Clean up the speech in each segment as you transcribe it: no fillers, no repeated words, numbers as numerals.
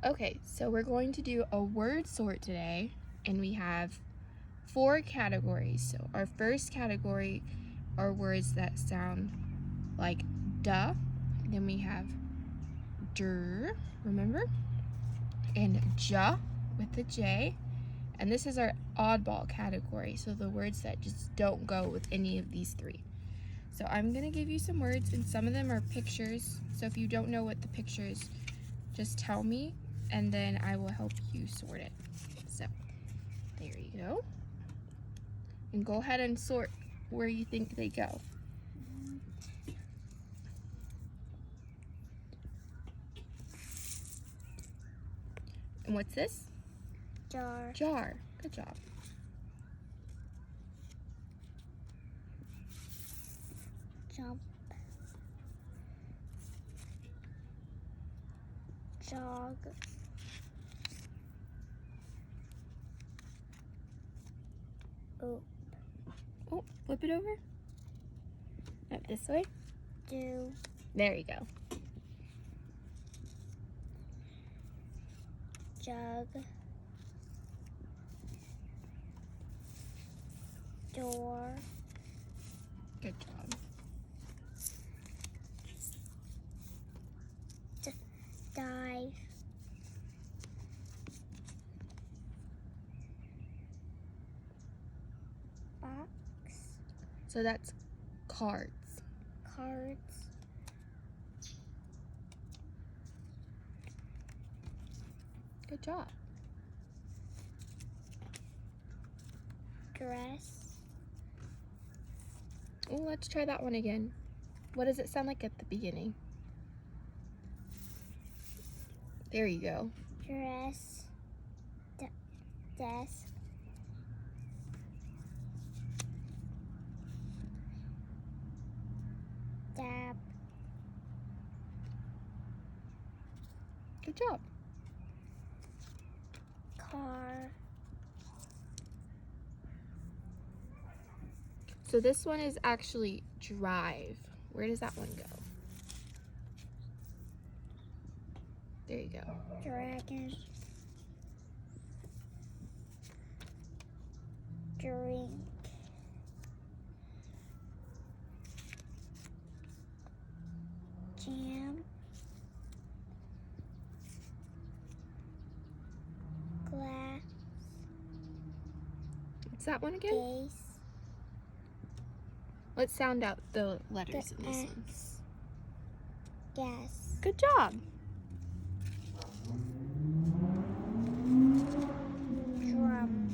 Okay, so we're going to do a word sort today, and we have 4 categories. So our first category are words that sound like duh. Then we have der, remember? And ja with the J. And this is our oddball category, so the words that just don't go with any of these 3. So I'm gonna give you some words, and some of them are pictures. So if you don't know what the picture is, just tell me, and then I will help you sort it. So there you go. And go ahead and sort where you think they go. And what's this? Jar. Jar. Good job. Jump. Jog. Oh. Oh, flip it over. Up this way. Do. There you go. Jug. Door. Good job. Dive. Box. So that's cards. Cards. Good job. Dress. Oh, let's try that one again. What does it sound like at the beginning? There you go. Dress. Desk. Dab. Good job. Car. So this one is actually drive. Where does that one go? There you go. Dragon. Drink. Jam. Glass. What's that one again? Base. Let's sound out the letters in this one. X. Gas. Good job. Drum.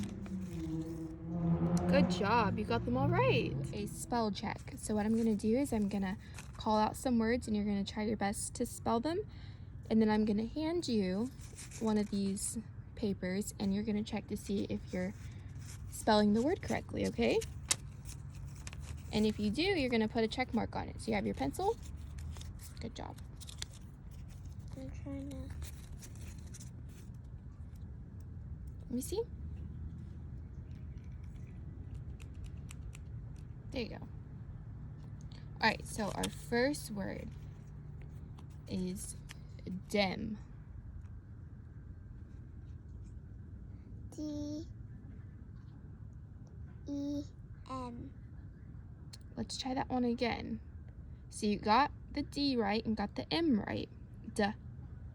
Good job. You got them all right. A spell check. So what I'm going to do is I'm going to call out some words, and you're going to try your best to spell them. And then I'm going to hand you one of these papers, and you're going to check to see if you're spelling the word correctly, okay? And if you do, you're going to put a check mark on it. So you have your pencil. Good job. I'm trying to. Let me see. There you go. All right, so our first word is dim. D. E. M. Let's try that one again. So you got the D right and got the M right.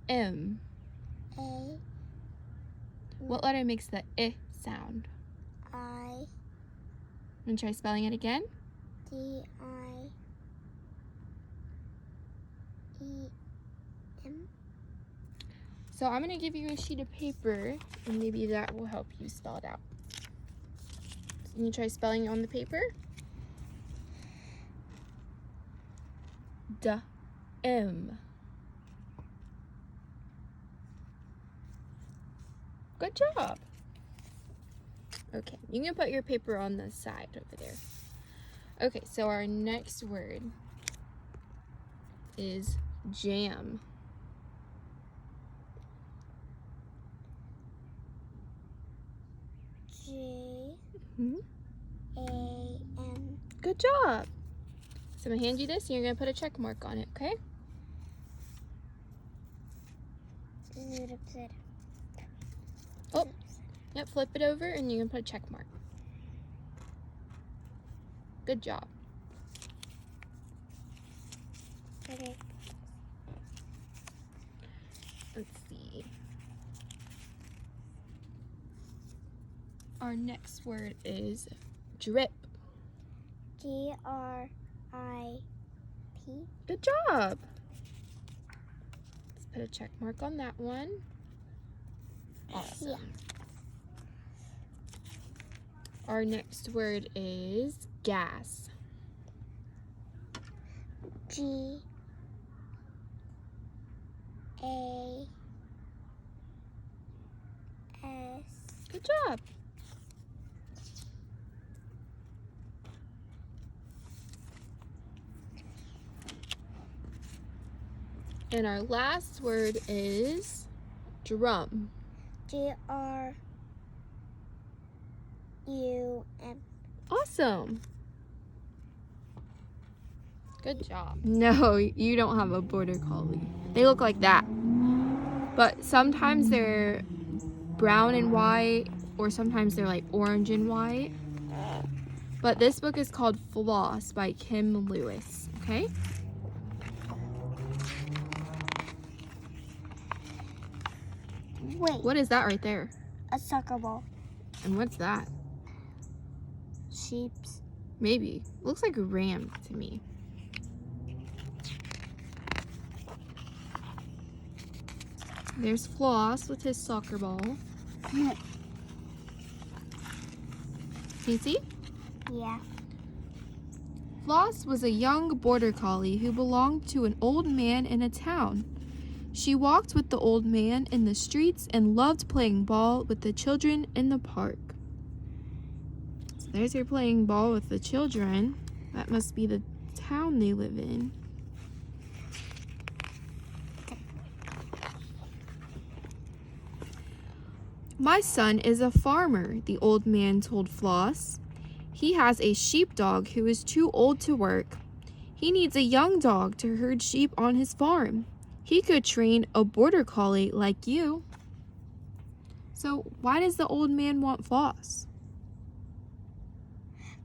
M. A. What letter makes the I sound? I. Want to try spelling it again? D. I. E. M. So I'm going to give you a sheet of paper, and maybe that will help you spell it out. Can you try spelling on the paper? M. Good job. Okay, you can put your paper on the side over there. Okay, so our next word is jam. J. Mhm. A. M. Good job. So I'm gonna hand you this, and you're gonna put a check mark on it, okay? Oh. Yep, flip it over and you can put a check mark. Good job. Okay. Let's see. Our next word is drip. GRIP. Good job. Let's put a check mark on that one. Awesome. Yeah. Our next word is gas. GAS. Good job. And our last word is drum. GRUM. Awesome. Good job. No, you don't have a border collie. They look like that. But sometimes they're brown and white, or sometimes they're like orange and white. But this book is called Floss by Kim Lewis, okay? Wait, What is that right there? a soccer ball. And what's that? Sheeps. Maybe. Looks like a ram to me. There's Floss with his soccer ball. Can you see? Yeah. Floss was a young border collie who belonged to an old man in a town. She walked with the old man in the streets and loved playing ball with the children in the park. So there's her playing ball with the children. That must be the town they live in. My son is a farmer, the old man told Floss. He has a sheepdog who is too old to work. He needs a young dog to herd sheep on his farm. He could train a border collie like you. So why does the old man want Floss?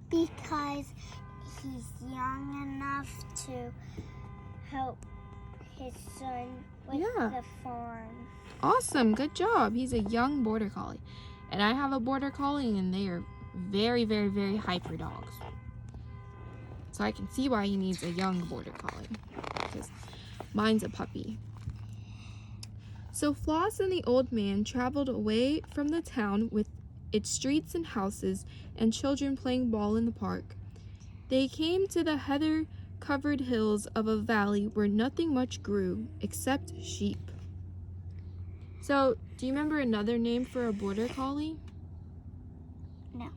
Because he's young enough to help his son with Yeah. the farm. Awesome, good job. He's a young border collie. And I have a border collie and they are very, very, very hyper dogs. So I can see why he needs a young border collie, because mine's a puppy. So Floss and the old man traveled away from the town with its streets and houses and children playing ball in the park. They came to the heather-covered hills of a valley where nothing much grew except sheep. So, do you remember another name for a border collie? No.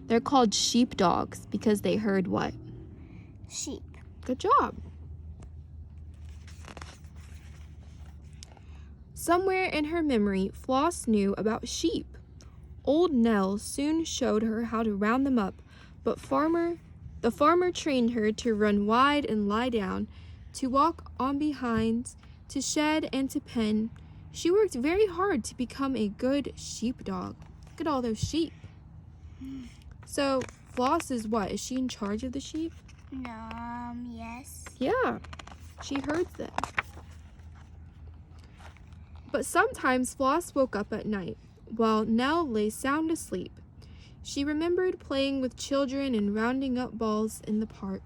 They're called sheepdogs because they herd what? Sheep. Good job. Somewhere in her memory, Floss knew about sheep. Old Nell soon showed her how to round them up, but the farmer trained her to run wide and lie down, to walk on behind, to shed and to pen. She worked very hard to become a good sheepdog. Look at all those sheep. So, Floss is what? Is she in charge of the sheep? Yes. Yeah, she herds them. But sometimes Floss woke up at night, while Nell lay sound asleep. She remembered playing with children and rounding up balls in the park.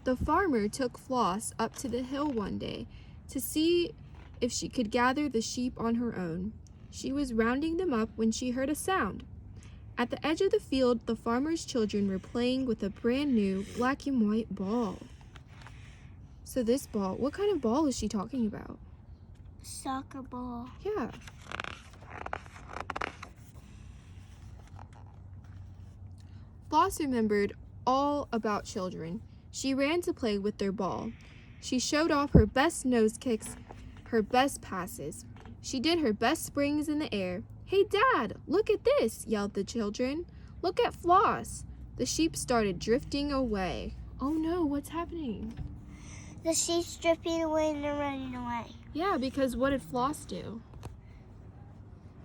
The farmer took Floss up to the hill one day to see if she could gather the sheep on her own. She was rounding them up when she heard a sound. At the edge of the field, the farmer's children were playing with a brand new black and white ball. So this ball, what kind of ball is she talking about? Soccer ball. Yeah. Floss remembered all about children. She ran to play with their ball. She showed off her best nose kicks, her best passes. She did her best springs in the air. "Hey, Dad, look at this," yelled the children. "Look at Floss." The sheep started drifting away. Oh no, what's happening? The sheep's drifting away and they're running away. Yeah, because what did Floss do?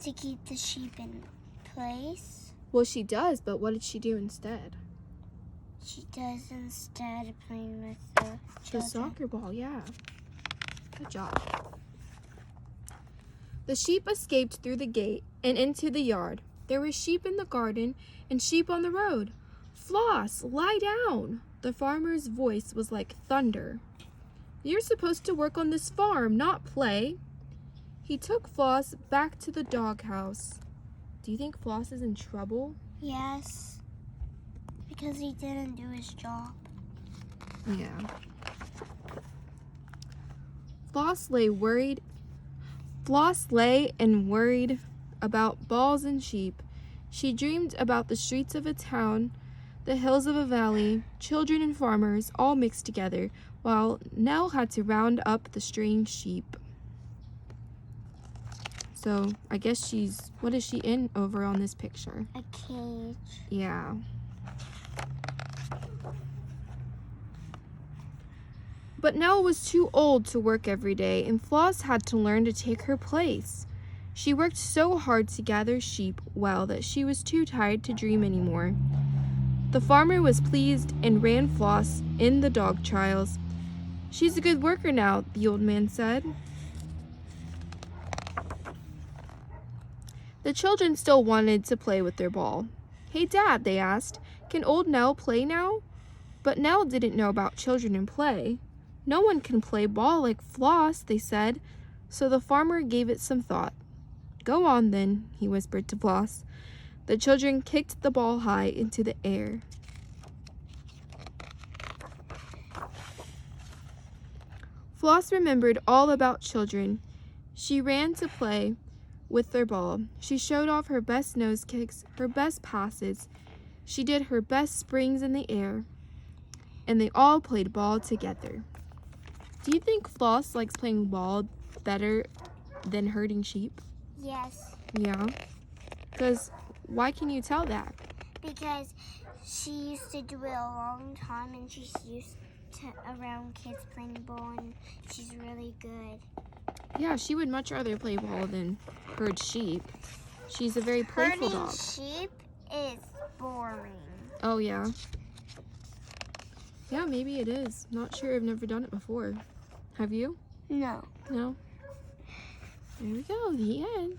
To keep the sheep in place. Well, she does, but what did she do instead? She does instead of playing with the The children. soccer ball, yeah. Good job. The sheep escaped through the gate and into the yard. There were sheep in the garden and sheep on the road. Floss, lie down! The farmer's voice was like thunder. You're supposed to work on this farm, not play. He took Floss back to the doghouse. Do you think Floss is in trouble? Yes. Because he didn't do his job. Yeah. Floss lay and worried about balls and sheep. She dreamed about the streets of a town, the hills of a valley, children and farmers all mixed together, while Nell had to round up the strange sheep. So I guess what is she in over on this picture? A cage. Yeah. But Nell was too old to work every day, and Floss had to learn to take her place. She worked so hard to gather sheep well that she was too tired to dream anymore. The farmer was pleased and ran Floss in the dog trials. She's a good worker now, the old man said. The children still wanted to play with their ball. Hey, Dad, they asked, can old Nell play now? But Nell didn't know about children and play. No one can play ball like Floss, they said, so the farmer gave it some thought. Go on then, he whispered to Floss. The children kicked the ball high into the air. Floss remembered all about children. She ran to play with their ball. She showed off her best nose kicks, her best passes. She did her best springs in the air, and they all played ball together. Do you think Floss likes playing ball better than herding sheep? Yes. Yeah. Because why can you tell that? Because she used to do it a long time and she's used to around kids playing ball and she's really good. Yeah, she would much rather play ball than herd sheep. She's a very playful Herding dog. sheep is boring. Oh, yeah. Yeah, maybe it is. Not sure. I've never done it before. Have you? No. No? There we go. The end.